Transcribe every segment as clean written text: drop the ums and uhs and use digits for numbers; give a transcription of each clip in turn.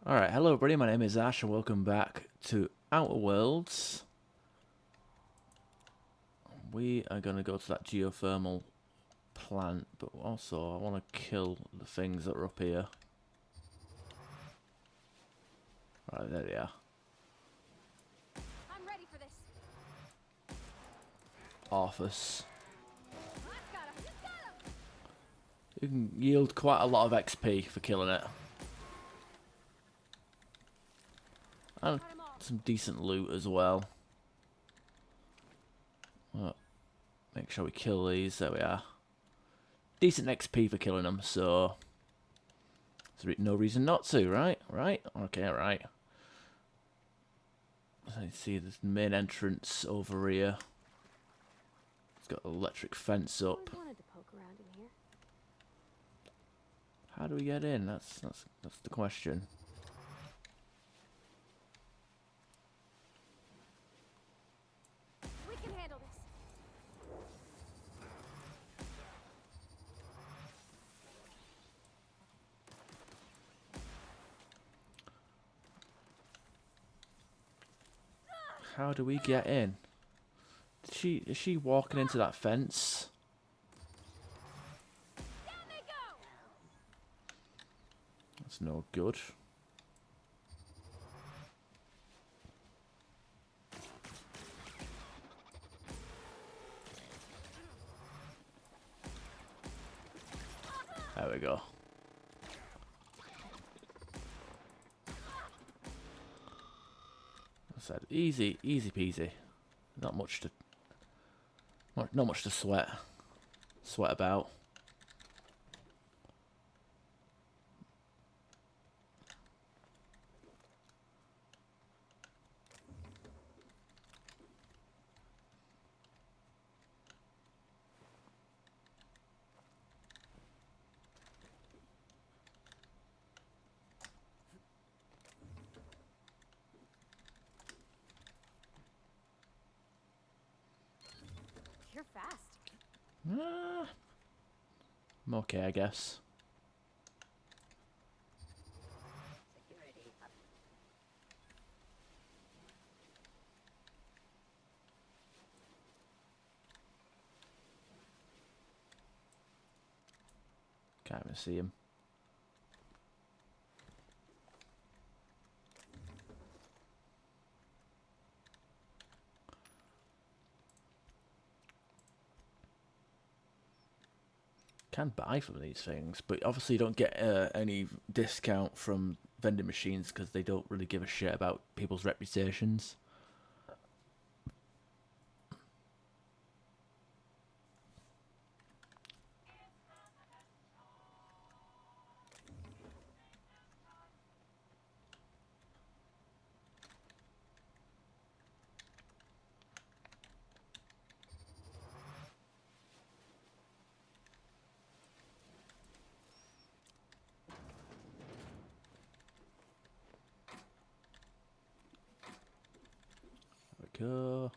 Alright, hello everybody, my name is Ash and welcome back to Outer Worlds. We are going to go to that geothermal plant, but also I want to kill the things that are up here. Right, there they are. I'm ready for this. Office. Got him. Got him. You can yield quite a lot of XP for killing it. And Got 'em all. some decent loot as well. Make sure we kill these. There we are. Decent XP for killing them, so there's no reason not to, right? Right? Okay, right. So you see this main entrance over here. It's got an electric fence up. I wanted to poke around in here. How do we get in? That's the question. We can handle this. How do we get in? Is she walking into that fence? Down they go. That's no good. There we go. I said easy peasy. Not much to sweat about. You're fast. I'm okay, I guess. Security up. Can't even see him. Can buy from these things, but obviously you don't get any discount from vending machines because they don't really give a shit about people's reputations. There we go.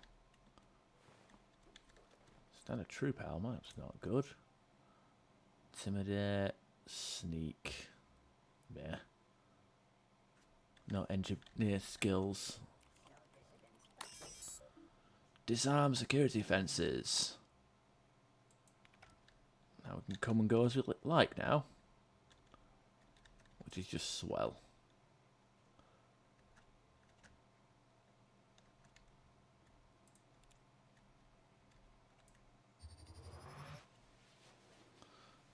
Standard troop helmet, that's not good. Intimidate, sneak. Yeah. No engineer skills. Disarm security fences. Now we can come and go as we like now. Which is just swell.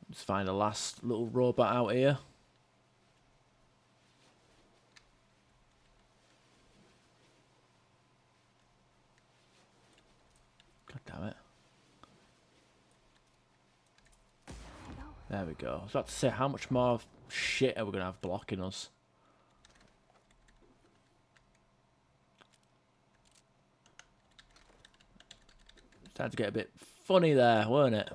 Let's find a last little robot out here. God damn it. There we go. I was about to say, how much more shit are we going to have blocking us? It's time to get a bit funny there, weren't it?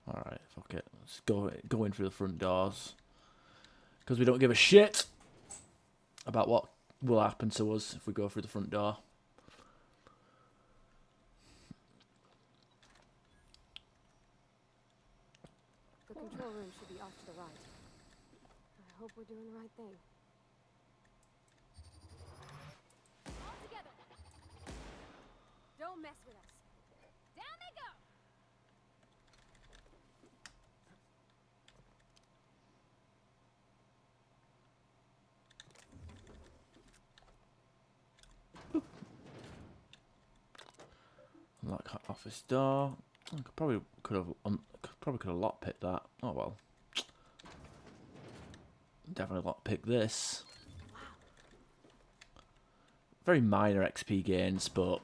Alright, fuck it. Let's go in through the front doors. Because we don't give a shit about what will happen to us if we go through the front door. The control room should be off to the right. I hope we're doing the right thing. All together. Don't mess with us. Down they go. Unlock office door. I probably could have lockpicked that. Oh well. Definitely lockpick this. Very minor XP gains, but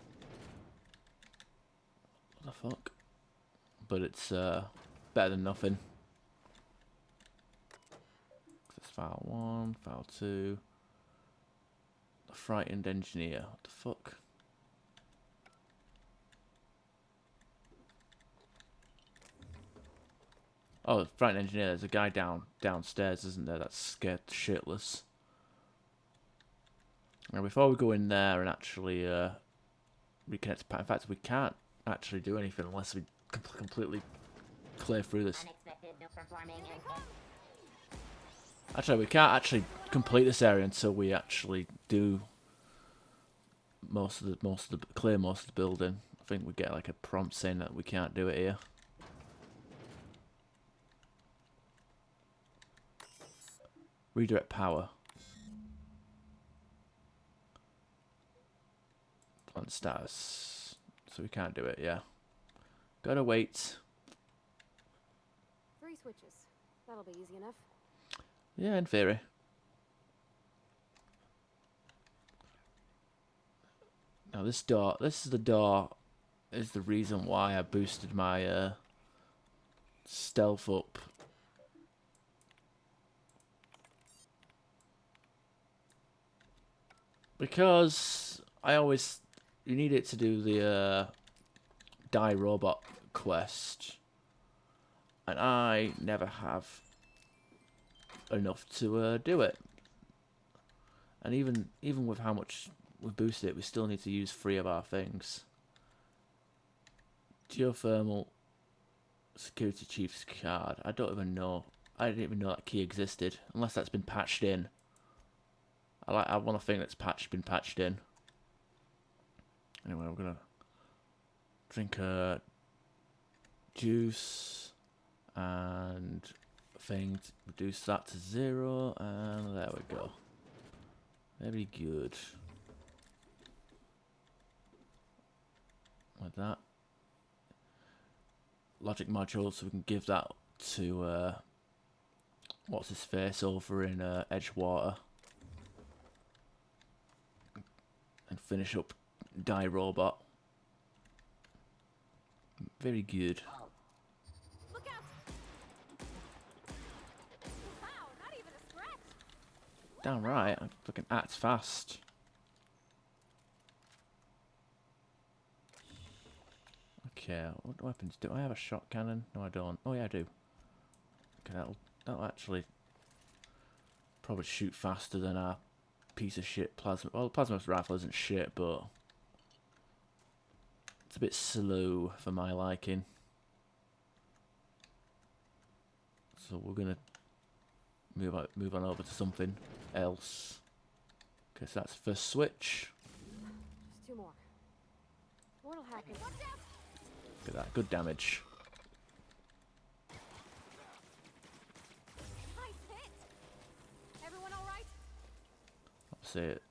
what the fuck? But it's better than nothing. That's file 1, file 2. The frightened engineer. What the fuck? Oh, the frightened engineer. There's a guy downstairs, isn't there? That's scared shitless. Now, before we go in there and actually reconnect, in fact, we can't actually do anything unless we completely clear through this. Actually, we can't actually complete this area until we actually do clear most of the building. I think we get like a prompt saying that we can't do it here. Redirect power. Plant status. So we can't do it, yeah. Gotta wait. 3 switches. That'll be easy enough. Yeah, in theory. Now this is the door, is the reason why I boosted my stealth up. Because you need it to do the die robot quest, and I never have enough to do it. And even with how much we boosted it, we still need to use 3 of our things. Geothermal security chief's card. I don't even know. I didn't even know that key existed, unless that's been patched in. I want to think that's been patched in. Anyway, we're gonna drink a juice and thing to reduce that to 0, and there we go. Very good. Like that. Logic module, so we can give that to what's his face over in Edgewater. And finish up Die Robot. Very good. Look out! Wow, not even a scratch. Damn right, I fucking act fast. Okay, what weapons do I have? A shot cannon? No, I don't. Oh yeah, I do. Okay, that'll actually probably shoot faster than our piece of shit plasma. Well, the plasma rifle isn't shit, but it's a bit slow for my liking. So we're gonna move on over to something else. Okay, so that's the first switch. Just 2 more. What'll happen? Watch out! Look at that, good damage. Nice hit. Everyone all right? I'll say it.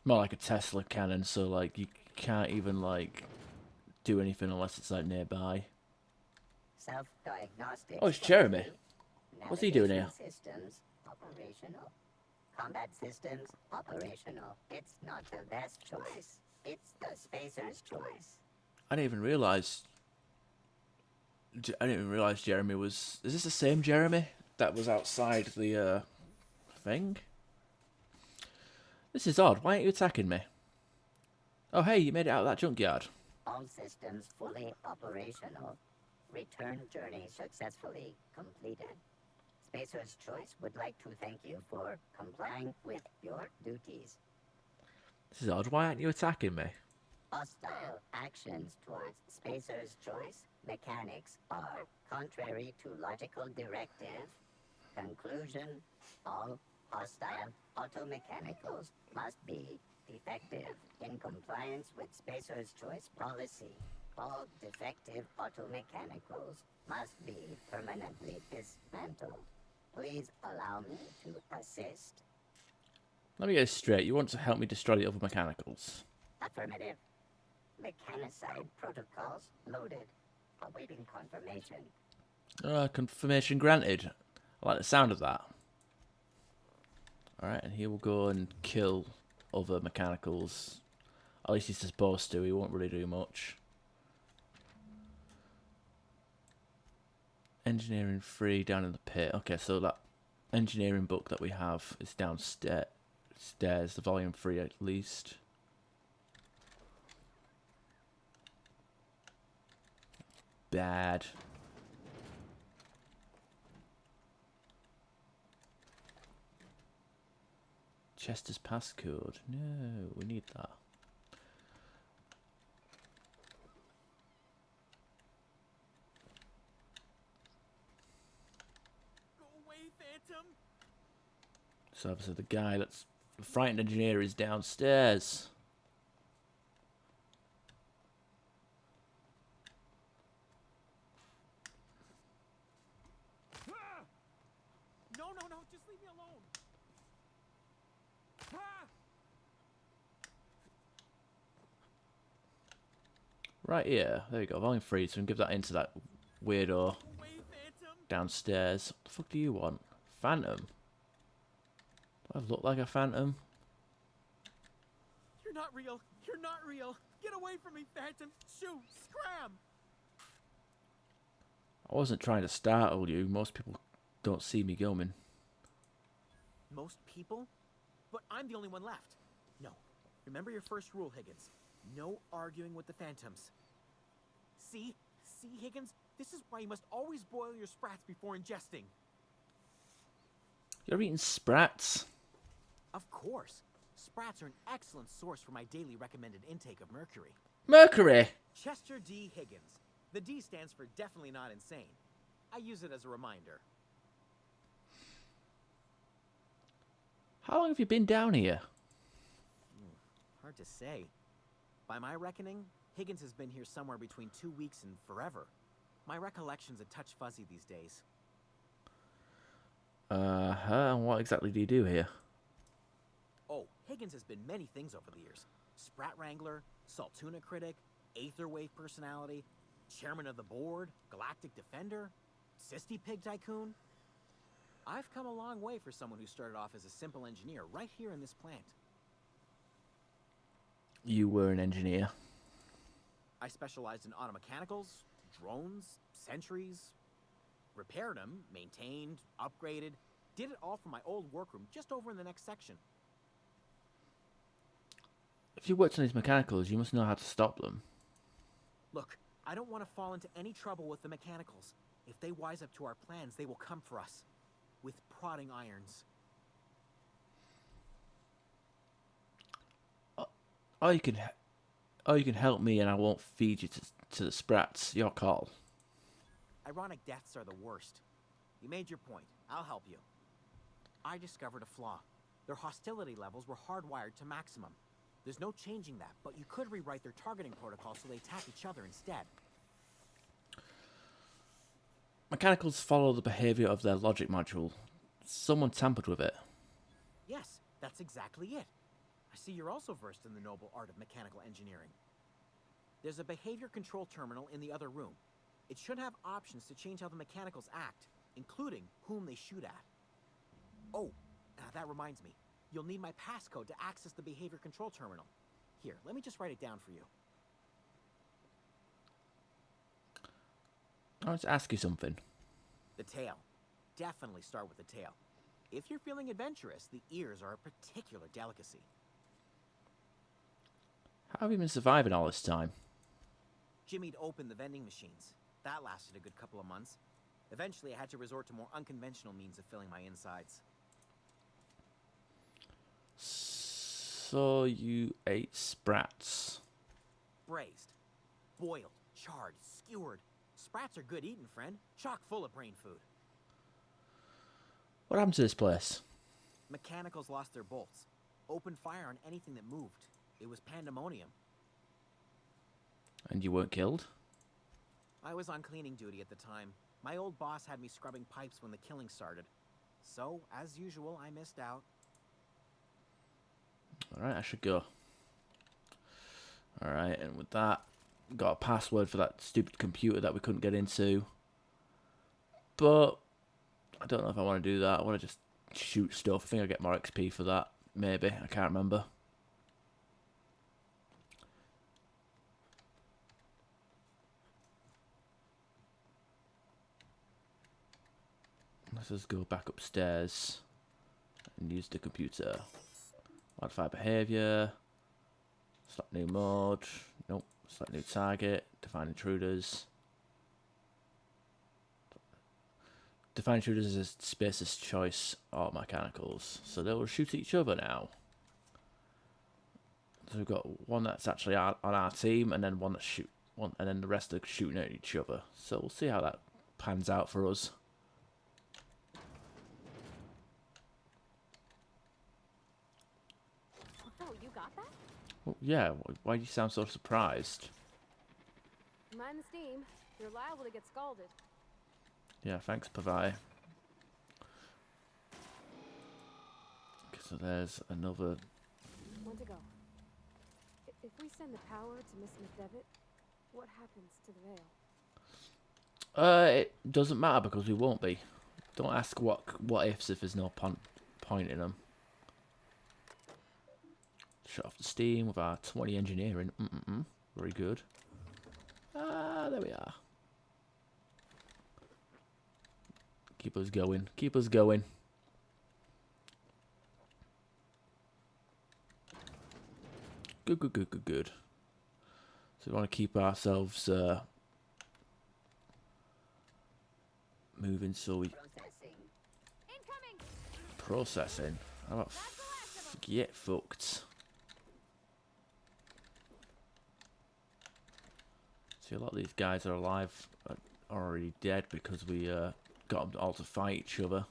More like a Tesla cannon, so like you can't even like do anything unless it's like nearby. Self-diagnostics. Oh, it's Jeremy. What's he doing here? Systems operational. Combat systems operational. It's not the best choice. It's the spacer's choice. I didn't even realize Jeremy was. Is this the same Jeremy that was outside the thing? This is odd. Why aren't you attacking me? Oh, hey, you made it out of that junkyard. All systems fully operational. Return journey successfully completed. Spacer's Choice would like to thank you for complying with your duties. This is odd. Why aren't you attacking me? Hostile actions towards Spacer's choice mechanics are contrary to logical directive. Conclusion: all hostile automechanicals must be defective in compliance with Spacer's choice policy. All defective automechanicals must be permanently dismantled. Please allow me to assist. Let me get this straight. You want to help me destroy the other mechanicals? Affirmative. Mechanicide protocols loaded. Awaiting confirmation. Confirmation granted. I like the sound of that. Alright, and he will go and kill other mechanicals. At least he's supposed to. He won't really do much. Engineering 3 down in the pit. Okay, so that engineering book that we have is downstairs. The volume 3 at least. Bad. Chester's passcode. No, we need that. Go away, Phantom! So obviously the guy that's the frightened engineer is downstairs. Ah! No, just leave me alone! Ah! Right here. There you go. Volume 3. So we can give that into that weirdo Go away, Phantom! downstairs. What the fuck do you want? Phantom? Do I look like a phantom? You're not real! You're not real! Get away from me, Phantom! Shoot! Scram! I wasn't trying to startle you. Most people don't see me coming. Most people? But I'm the only one left. No. Remember your first rule, Higgins. No arguing with the Phantoms. See? See, Higgins? This is why you must always boil your sprats before ingesting. You're eating sprats? Of course. Sprats are an excellent source for my daily recommended intake of mercury. Mercury! Chester D. Higgins. The D stands for definitely not insane. I use it as a reminder. How long have you been down here? Hard to say. By my reckoning, Higgins has been here somewhere between 2 weeks and forever. My recollection's a touch fuzzy these days. And what exactly do you do here? Oh, Higgins has been many things over the years. Sprat Wrangler, Saltuna Critic, Aetherwave Personality, Chairman of the Board, Galactic Defender, Sisty Pig Tycoon. I've come a long way for someone who started off as a simple engineer right here in this plant. You were an engineer. I specialized in automechanicals, drones, sentries, repaired them, maintained, upgraded, did it all from my old workroom just over in the next section. If you worked on these mechanicals, you must know how to stop them. Look, I don't want to fall into any trouble with the mechanicals. If they wise up to our plans, they will come for us. With prodding irons. Or you can help me and I won't feed you to the sprats. Your call. Ironic deaths are the worst. You made your point. I'll help you. I discovered a flaw. Their hostility levels were hardwired to maximum. There's no changing that, but you could rewrite their targeting protocol so they attack each other instead. Mechanicals follow the behavior of their logic module. Someone tampered with it. Yes, that's exactly it. I see you're also versed in the noble art of mechanical engineering. There's a behavior control terminal in the other room. It should have options to change how the mechanicals act, including whom they shoot at. Oh, that reminds me. You'll need my passcode to access the behavior control terminal. Here, let me just write it down for you. I want to ask you something. The tail. Definitely start with the tail. If you're feeling adventurous, the ears are a particular delicacy. How have you been surviving all this time? Jimmy'd opened the vending machines. That lasted a good couple of months. Eventually, I had to resort to more unconventional means of filling my insides. So you ate sprats. braised, boiled, charred, skewered. Sprats are good eating, friend. Chock full of brain food. What happened to this place? Mechanicals lost their bolts. Opened fire on anything that moved. It was pandemonium. And you weren't killed? I was on cleaning duty at the time. My old boss had me scrubbing pipes when the killing started. So, as usual, I missed out. Alright, I should go. Alright, and with that, got a password for that stupid computer that we couldn't get into. But I don't know if I want to do that. I want to just shoot stuff. I think I get more XP for that. Maybe. I can't remember. Let's just go back upstairs and use the computer. Modify behavior. Select new mode. Nope. Select new target. Define intruders. Define intruders is a spacer's choice or mechanicals. So they will shoot at each other now. So we've got one that's actually on our team, and then one that's and then the rest are shooting at each other. So we'll see how that pans out for us. Oh, you got that? Well, yeah, why do you sound so surprised? Mind the steam. You're liable to get scalded. Yeah, thanks, Pavai. Okay, so there's another... One to go. If we send the power to Miss McDevitt, what happens to the veil? It doesn't matter because we won't be. Don't ask what ifs if there's no point in them. Shut off the steam with our 20 engineering. Very good. There we are. Keep us going. Keep us going. Good, good, good, good, good. So we want to keep ourselves moving so we... Processing. Incoming! Processing? How about get fucked? See, a lot of these guys are alive, are already dead because we got them all to fight each other.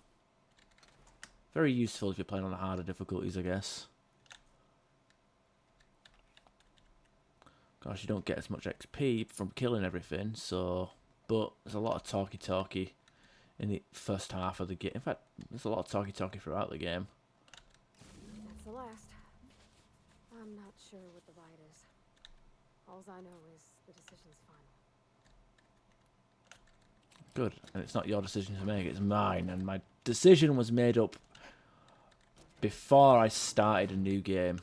Very useful if you're playing on the harder difficulties, I guess. Gosh, you don't get as much XP from killing everything, so... But there's a lot of talky-talky in the first half of the game. In fact, there's a lot of talky-talky throughout the game. That's the last. I'm not sure what the bite is. All I know is the decision's final. Good, and it's not your decision to make, it's mine. And my decision was made up before I started a new game.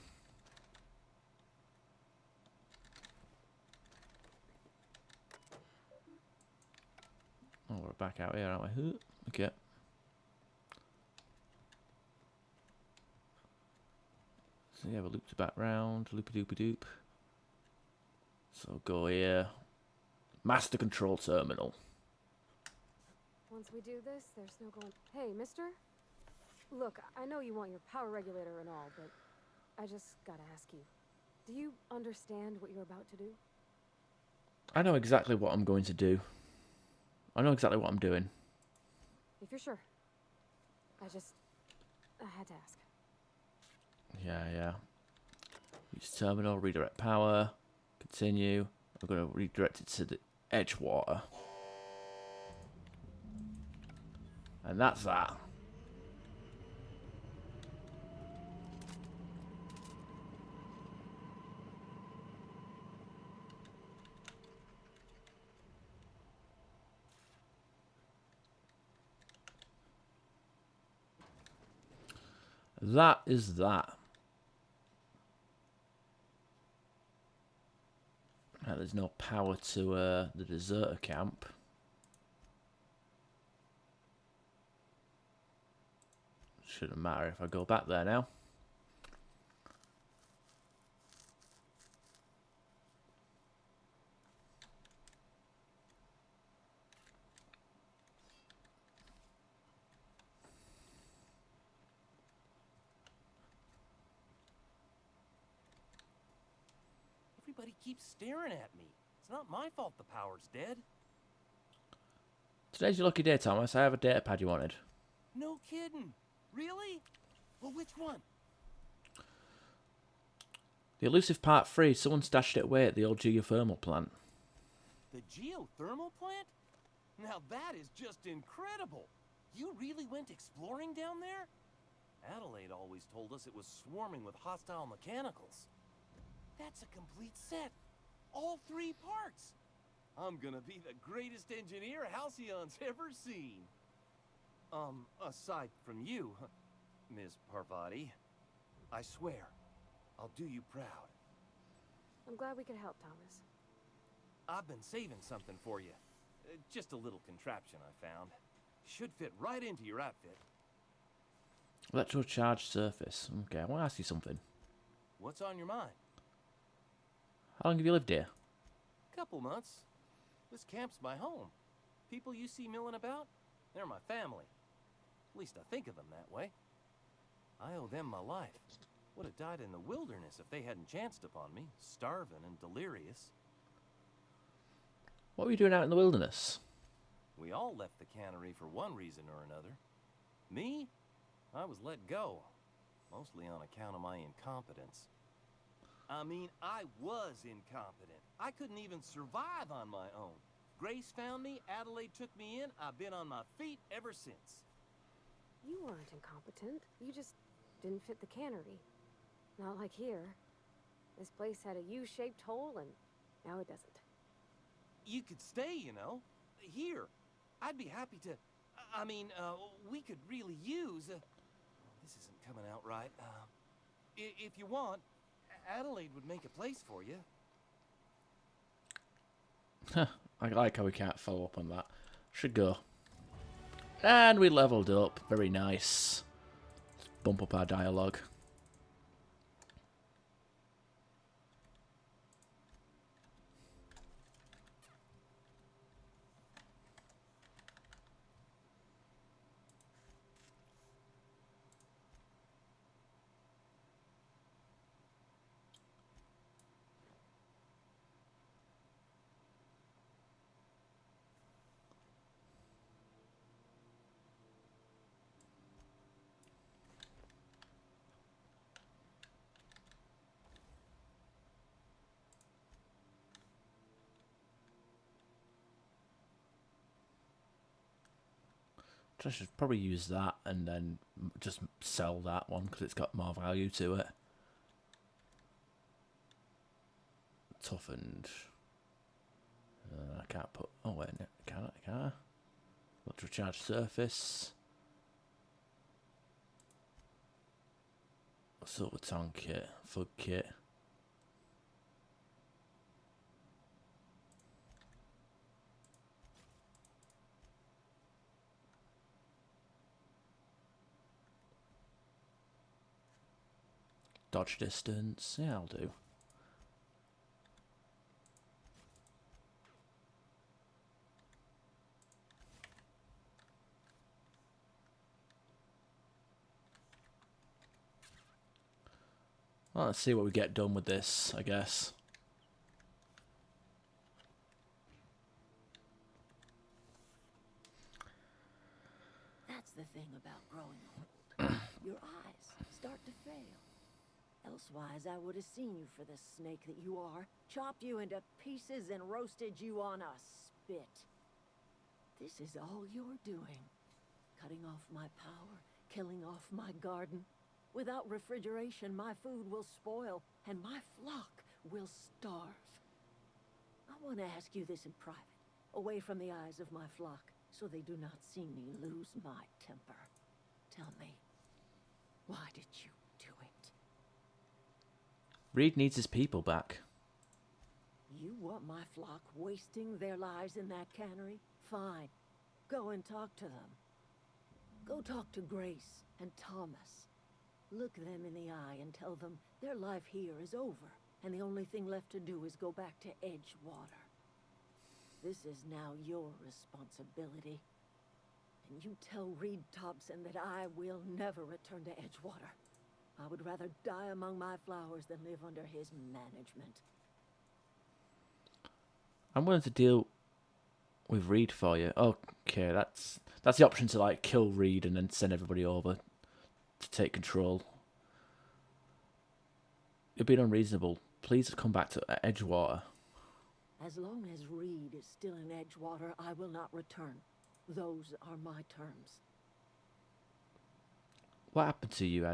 Oh, we're back out here, aren't we? Okay. So yeah, we looped back round, loopy-doopy-doop. So go here. Master Control Terminal. Once we do this, there's no going... Hey, mister? Look, I know you want your power regulator and all, but I just gotta ask you. Do you understand what you're about to do? I know exactly what I'm going to do. I know exactly what I'm doing. If you're sure. I had to ask. Yeah. Use terminal, redirect power, continue. I'm going to redirect it to the Edgewater. And that's that. That is that. Now, there's no power to the deserter camp. Shouldn't matter if I go back there now. Everybody keeps staring at me. It's not my fault the power's dead. Today's your lucky day, Thomas. I have a data pad you wanted. No kidding. Really? Well, which one? The elusive part 3. Someone stashed it away at the old geothermal plant. The geothermal plant? Now that is just incredible. You really went exploring down there? Adelaide always told us it was swarming with hostile mechanicals. That's a complete set. All 3 parts. I'm gonna be the greatest engineer Halcyon's ever seen. Aside from you, Ms. Parvati, I swear, I'll do you proud. I'm glad we could help, Thomas. I've been saving something for you. Just a little contraption I found. Should fit right into your outfit. Electrocharged surface. Okay, I want to ask you something. What's on your mind? How long have you lived here? Couple months. This camp's my home. People you see milling about, they're my family. At least I think of them that way. I owe them my life. Would have died in the wilderness if they hadn't chanced upon me, starving and delirious. What were you doing out in the wilderness? We all left the cannery for one reason or another. Me? I was let go, mostly on account of my incompetence. I mean, I was incompetent. I couldn't even survive on my own. Grace found me, Adelaide took me in, I've been on my feet ever since. You weren't incompetent. You just didn't fit the cannery. Not like here. This place had a U-shaped hole, and now it doesn't. You could stay, you know. Here. I'd be happy to... we could really use... this isn't coming out right. If you want, Adelaide would make a place for you. I like how we can't follow up on that. Should go. And we leveled up. Very nice. Let's bump up our dialogue. I should probably use that and then just sell that one because it's got more value to it. Toughened. I can't put... Oh, wait, no, can I? Electrocharged surface. Silver tongue kit. Fug kit. Dodge distance. Yeah, I'll do. Well, let's see what we get done with this, I guess. That's the thing about growing old. Your eyes start to fail. Elsewise, I would have seen you for the snake that you are, chopped you into pieces and roasted you on a spit. This is all you're doing. Cutting off my power, killing off my garden. Without refrigeration, my food will spoil, and my flock will starve. I want to ask you this in private, away from the eyes of my flock, so they do not see me lose my temper. Tell me, why did you do it? Reed needs his people back. You want my flock wasting their lives in that cannery? Fine. Go and talk to them. Go talk to Grace and Thomas. Look them in the eye and tell them their life here is over, and the only thing left to do is go back to Edgewater. This is now your responsibility. And you tell Reed Thompson that I will never return to Edgewater. I would rather die among my flowers than live under his management. I'm willing to deal with Reed for you. Okay, that's the option to like kill Reed and then send everybody over to take control. You're being unreasonable. Please come back to Edgewater. As long as Reed is still in Edgewater, I will not return. Those are my terms. What happened to you,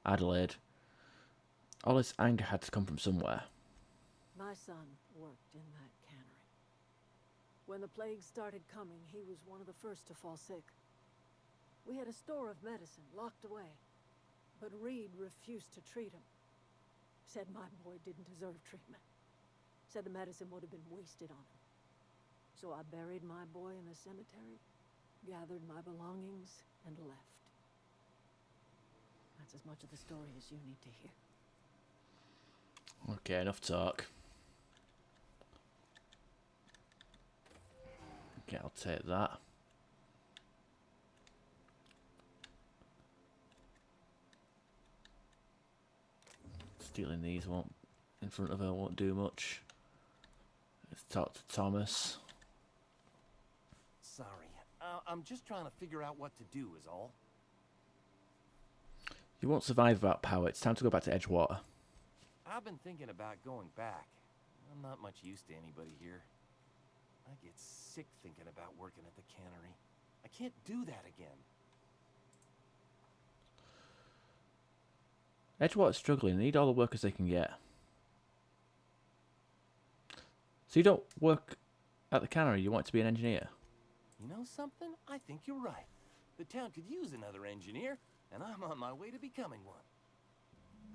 Adelaide? All this anger had to come from somewhere. My son worked in that cannery. When the plague started coming, he was one of the first to fall sick. We had a store of medicine locked away, but Reed refused to treat him. Said my boy didn't deserve treatment. Said the medicine would have been wasted on him. So I buried my boy in the cemetery, gathered my belongings, and left. That's as much of the story as you need to hear. Okay, enough talk. Okay, I'll take that. Stealing these won't, in front of her, won't do much. Let's talk to Thomas. Sorry. I'm just trying to figure out what to do is all. You won't survive without power. It's time to go back to Edgewater. I've been thinking about going back. I'm not much use to anybody here. I get sick thinking about working at the cannery. I can't do that again. Edgewater's struggling. They need all the workers they can get. So you don't work at the cannery, you want to be an engineer? You know something? I think you're right. The town could use another engineer, and I'm on my way to becoming one.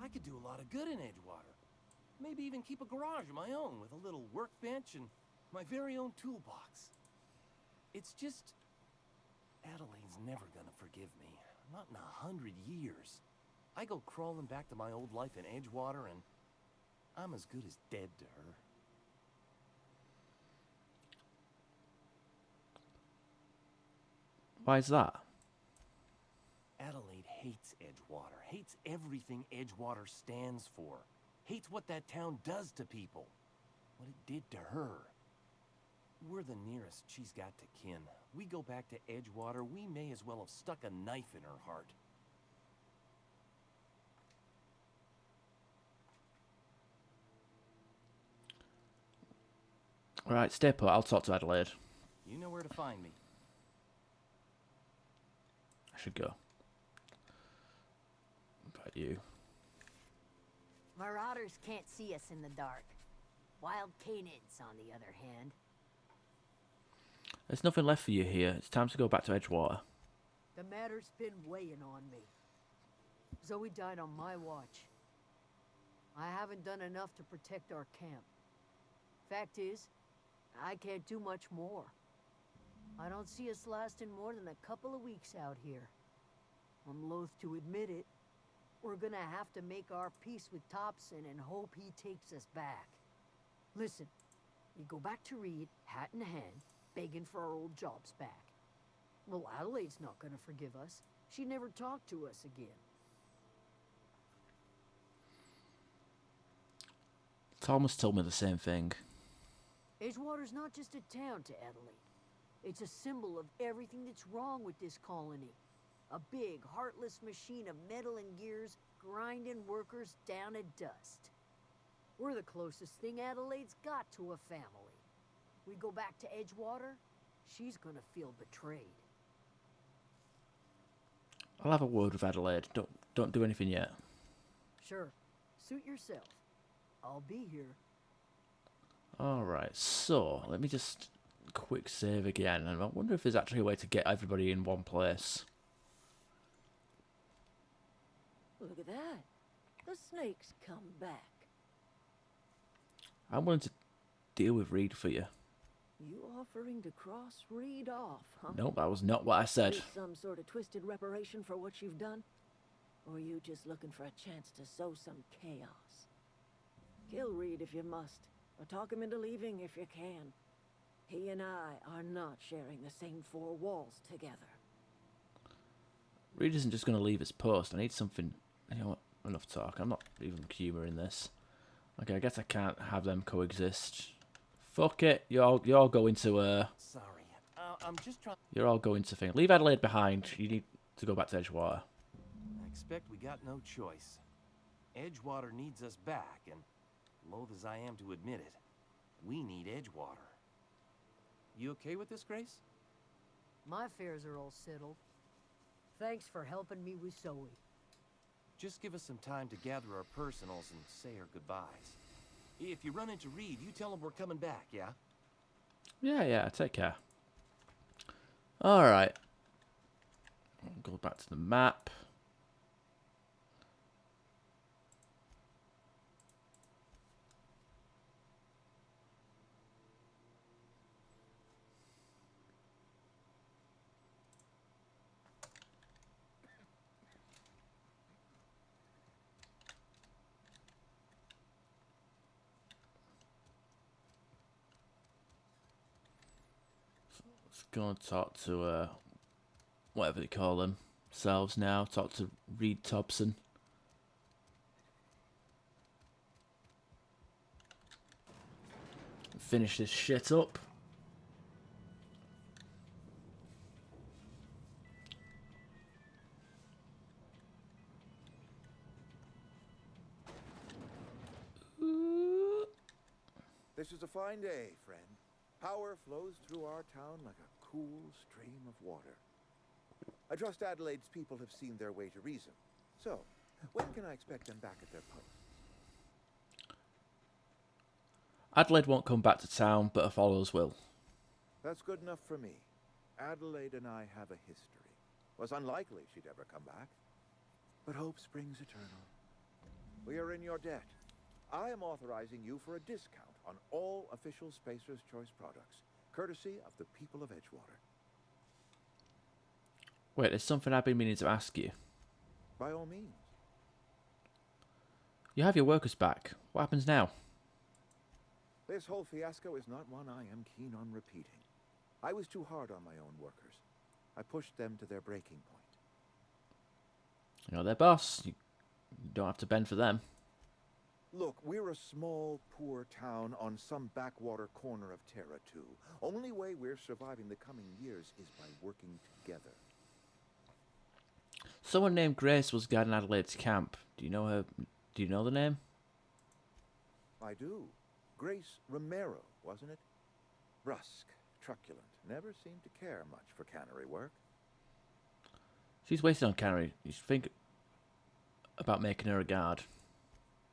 I could do a lot of good in Edgewater. Maybe even keep a garage of my own with a little workbench and my very own toolbox. It's just... Adelaide's never gonna forgive me. Not in 100 years. I go crawling back to my old life in Edgewater, and I'm as good as dead to her. Why is that? Adelaide hates Edgewater, hates everything Edgewater stands for, hates what that town does to people, what it did to her. We're the nearest she's got to kin. We go back to Edgewater, we may as well have stuck a knife in her heart. Alright, stay put. I'll talk to Adelaide. You know where to find me. I should go. What about you? Marauders can't see us in the dark. Wild canids, on the other hand. There's nothing left for you here. It's time to go back to Edgewater. The matter's been weighing on me. Zoe died on my watch. I haven't done enough to protect our camp. Fact is, I can't do much more. I don't see us lasting more than a couple of weeks out here. I'm loath to admit it. We're gonna have to make our peace with Thompson and hope he takes us back. Listen, we go back to Reed, hat in hand, begging for our old jobs back. Well, Adelaide's not gonna forgive us. She never talked to us again. Thomas told me the same thing. Edgewater's not just a town to Adelaide. It's a symbol of everything that's wrong with this colony. A big, heartless machine of metal and gears grinding workers down to dust. We're the closest thing Adelaide's got to a family. We go back to Edgewater, she's gonna feel betrayed. I'll have a word with Adelaide. Don't do anything yet. Sure, suit yourself. I'll be here. Alright, so let me just quick save again, and I wonder if there's actually a way to get everybody in one place. Look at that. The snake's come back. I'm willing to deal with Reed for you. You offering to cross Reed off, huh? Nope, that was not what I said. Is some sort of twisted reparation for what you've done? Or are you just looking for a chance to sow some chaos? Kill Reed if you must, or talk him into leaving if you can. He and I are not sharing the same four walls together. Reed isn't just going to leave his post. I need something... You know what? Enough talk. I'm not even humouring this. Okay, I guess I can't have them coexist. Fuck it. You're all going to Sorry. I'm just trying... You're all going to thing. Leave Adelaide behind. You need to go back to Edgewater. I expect we got no choice. Edgewater needs us back, and loath as I am to admit it, we need Edgewater. You okay with this, Grace? My affairs are all settled. Thanks for helping me with Zoe. Just give us some time to gather our personals and say our goodbyes. If you run into Reed, you tell him we're coming back, yeah? Yeah, take care. Alright. Go back to the map. Let's go and talk to whatever they call themselves now. Talk to Reed Thompson. Finish this shit up. This is a fine day, friend. Power flows through our town like a cool stream of water. I trust Adelaide's people have seen their way to reason. So, when can I expect them back at their post? Adelaide won't come back to town, but her followers will. That's good enough for me. Adelaide and I have a history. Was unlikely she'd ever come back. But hope springs eternal. We are in your debt. I am authorizing you for a discount on all official Spacer's Choice products, courtesy of the people of Edgewater. Wait, there's something I've been meaning to ask you. By all means. You have your workers back. What happens now? This whole fiasco is not one I am keen on repeating. I was too hard on my own workers. I pushed them to their breaking point. You're their boss. You don't have to bend for them. Look, we're a small, poor town on some backwater corner of Terra 2. Only way we're surviving the coming years is by working together. Someone named Grace was guarding Adelaide's camp. Do you know her? Do you know the name? I do. Grace Romero, wasn't it? Brusque, truculent, never seemed to care much for cannery work. She's wasted on cannery. You should think about making her a guard.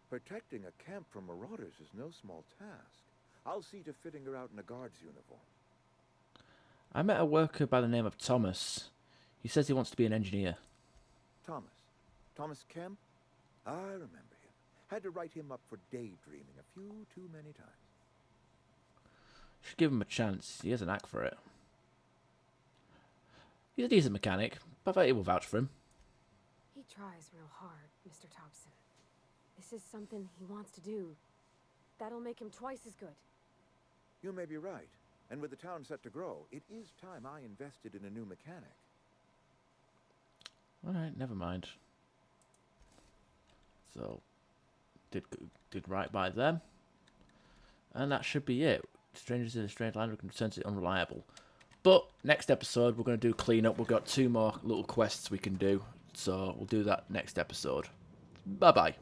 Protecting a camp from marauders is no small task. I'll see to fitting her out in a guard's uniform. I met a worker by the name of Thomas. He says he wants to be an engineer. Thomas. Thomas Kemp? I remember him. Had to write him up for daydreaming a few too many times. Should give him a chance. He has an knack for it. He's a decent mechanic, but I bet he will vouch for him. He tries real hard, Mr. Thompson. This is something he wants to do. That'll make him twice as good. You may be right. And with the town set to grow, it is time I invested in a new mechanic. Alright, never mind. So, did right by them. And that should be it. Strangers in a Strange Land, we can sense it unreliable. But, next episode, we're going to do cleanup. We've got 2 more little quests we can do. So, we'll do that next episode. Bye-bye.